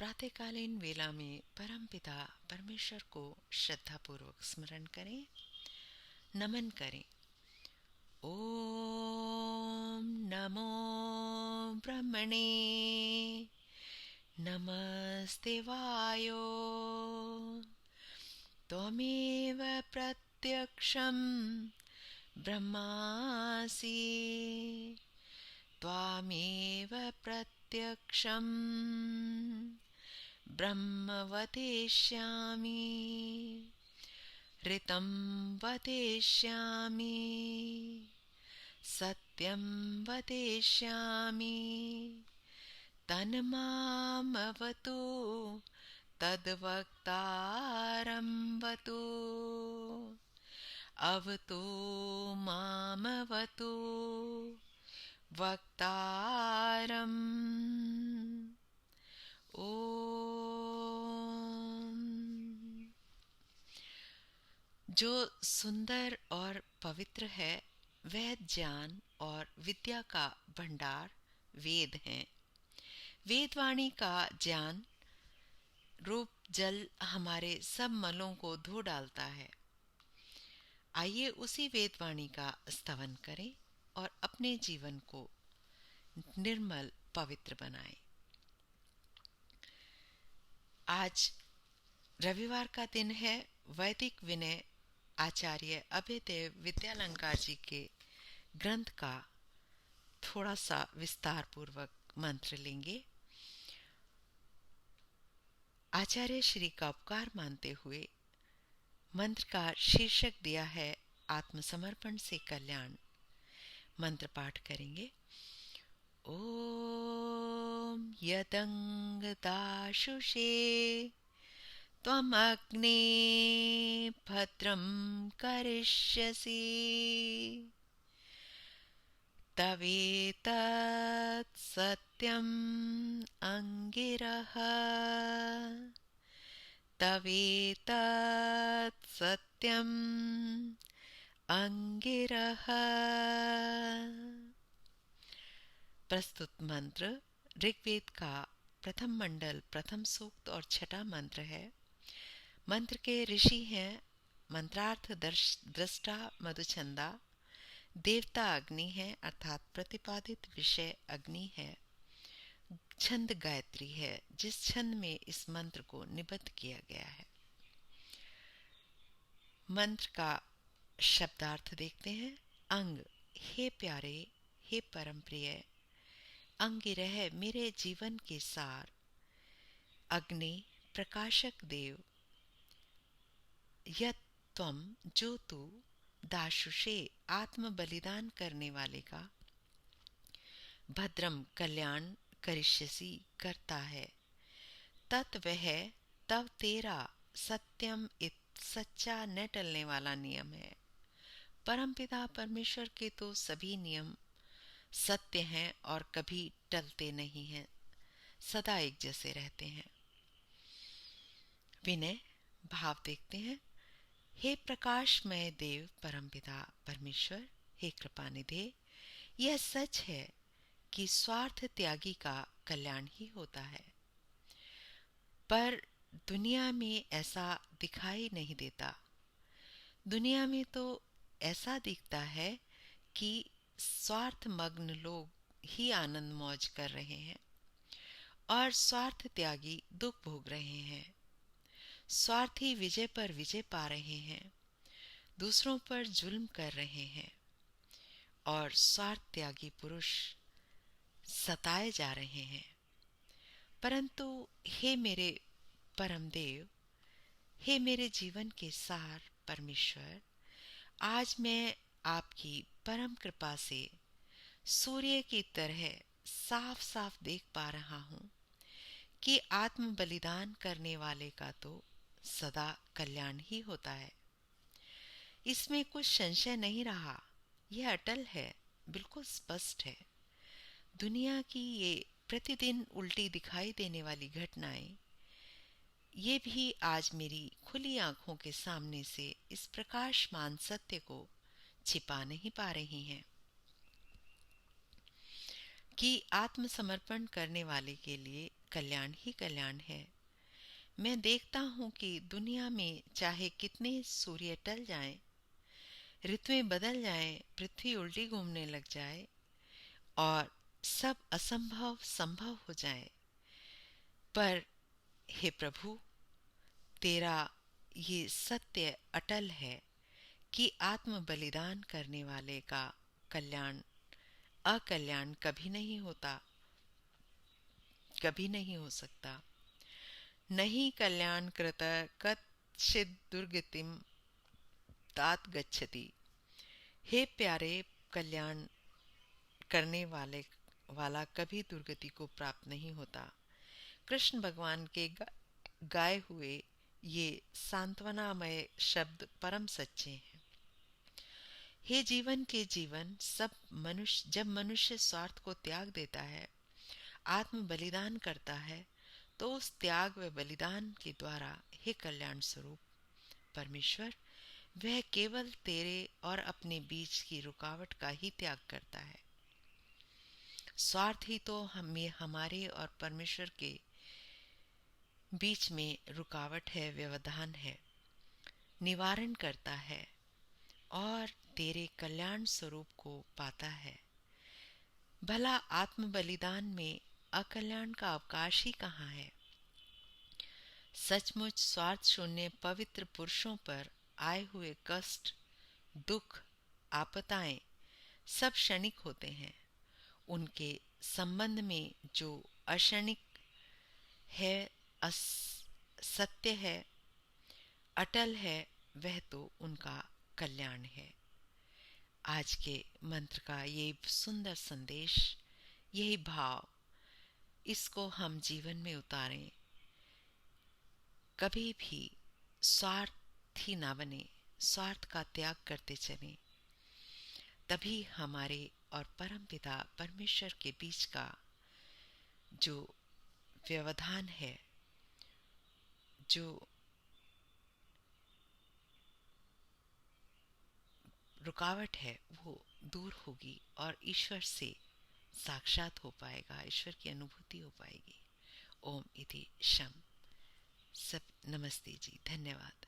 प्रातःकालीन वेला में परमपिता परमेश्वर को श्रद्धापूर्वक स्मरण करें, नमन करें। ओम नमो ब्रह्मणे नमस्ते वायो त्वमेव प्रत्यक्षं ब्रह्मासि त्वामेव प्रत्यक्षं ब्रह्म वदिष्यामि ऋतं वदिष्यामि सत्यं वदिष्यामि तन्मामवतु तद्वक्तारं वतु अवतु मामवतु वक्तारम्। ओम। जो सुंदर और पवित्र है वह ज्ञान और विद्या का भंडार वेद हैं। वेदवाणी का ज्ञान रूप जल हमारे सब मलों को धो डालता है। आइए उसी वेदवाणी का स्तवन करें और अपने जीवन को निर्मल पवित्र बनाएं। आज रविवार का दिन है। वैदिक विनय आचार्य अभयदेव विद्यालंकार जी के ग्रंथ का थोड़ा सा विस्तार पूर्वक मंत्र लेंगे। आचार्य श्री का उपकार मानते हुए मंत्र का शीर्षक दिया है आत्मसमर्पण से कल्याण। मंत्र पाठ करेंगे। ओम यदंगदाशुषे त्वमग्ने भद्रं करिष्यसि तवेतत् सत्यम् अंगिरः तवेतत् सत्यम् अंगिरः। प्रस्तुत मंत्र ऋग्वेद का प्रथम मंडल प्रथम सूक्त और छठा मंत्र है। मंत्र के ऋषि हैं मंत्रार्थ दृष्टा मधुचंदा। देवता अग्नि है अर्थात प्रतिपादित विषय अग्नि है। छंद गायत्री है जिस छंद में इस मंत्र को निबद्ध किया गया है। मंत्र का शब्दार्थ देखते हैं। अंग, हे प्यारे, हे परम प्रिय, अंगिरह मेरे जीवन के सार, अग्नि प्रकाशक देव, यत त्वम जो तू, दाशुषे आत्म बलिदान करने वाले का, भद्रम कल्याण करिष्यसि करता है, तत् वह तव तेरा सत्यम इत सच्चा न टलने वाला नियम है। परमपिता परमेश्वर के तो सभी नियम सत्य हैं और कभी टलते नहीं हैं, सदा एक जैसे रहते हैं। विनय भाव देखते हैं। हे प्रकाशमय देव परमपिता परमेश्वर, हे कृपानिधे, यह सच है कि स्वार्थ त्यागी का कल्याण ही होता है, पर दुनिया में ऐसा दिखाई नहीं देता। दुनिया में तो ऐसा दिखता है कि स्वार्थ मग्न लोग ही आनंद मौज कर रहे हैं और स्वार्थ त्यागी दुख भोग रहे हैं। स्वार्थी विजय पर विजय पा रहे हैं, दूसरों पर जुल्म कर रहे हैं और स्वार्थ त्यागी पुरुष सताए जा रहे हैं। परंतु हे मेरे परमदेव, हे मेरे जीवन के सार परमेश्वर, आज मैं आपकी परम कृपा से सूर्य की तरह साफ साफ देख पा रहा हूँ कि आत्म बलिदान करने वाले का तो सदा कल्याण ही होता है। इसमें कुछ संशय नहीं रहा, यह अटल है, बिल्कुल स्पष्ट है। दुनिया की ये प्रतिदिन उल्टी दिखाई देने वाली घटनाएं, ये भी आज मेरी खुली आंखों के सामने से इस प्रकाशमान सत्य को छिपा नहीं पा रही हैं कि आत्मसमर्पण करने वाले के लिए कल्याण ही कल्याण है। मैं देखता हूँ कि दुनिया में चाहे कितने सूर्य टल जाएं, ऋतुएं बदल जाएं, पृथ्वी उल्टी घूमने लग जाए और सब असंभव संभव हो जाए, पर हे प्रभु, तेरा ये सत्य अटल है कि आत्म बलिदान करने वाले का कल्याण अकल्याण कभी नहीं होता, कभी नहीं हो सकता। नहीं कल्याण कृत कच्चित् दुर्गतिम तात गच्छति। हे प्यारे, कल्याण करने वाला कभी दुर्गति को प्राप्त नहीं होता। कृष्ण भगवान के गाए हुए ये सांत्वनामय शब्द परम सच्चे हैं। हे जीवन के जीवन, जब मनुष्य स्वार्थ को त्याग देता है, आत्म बलिदान करता है, तो उस त्याग व बलिदान के द्वारा हे कल्याण स्वरूप परमेश्वर, वह केवल तेरे और अपने बीच की रुकावट का ही त्याग करता है। स्वार्थ ही तो हमारे और परमेश्वर के बीच में रुकावट है, व्यवधान है, निवारण करता है और तेरे कल्याण स्वरूप को पाता है। भला आत्म बलिदान में अकल्याण का अवकाश ही कहाँ है। सचमुच स्वार्थ शून्य पवित्र पुरुषों पर आए हुए कष्ट, दुख, आपदाएं सब क्षणिक होते हैं। उनके संबंध में जो अक्षणिक है, सत्य है, अटल है, वह तो उनका कल्याण है। आज के मंत्र का ये सुंदर संदेश, यही भाव, इसको हम जीवन में उतारें। कभी भी स्वार्थी ना बने, स्वार्थ का त्याग करते चलें, तभी हमारे और परमपिता परमेश्वर के बीच का जो व्यवधान है, जो रुकावट है, वो दूर होगी और ईश्वर से साक्षात हो पाएगा, ईश्वर की अनुभूति हो पाएगी। ओम इति शम। सब नमस्ते जी, धन्यवाद।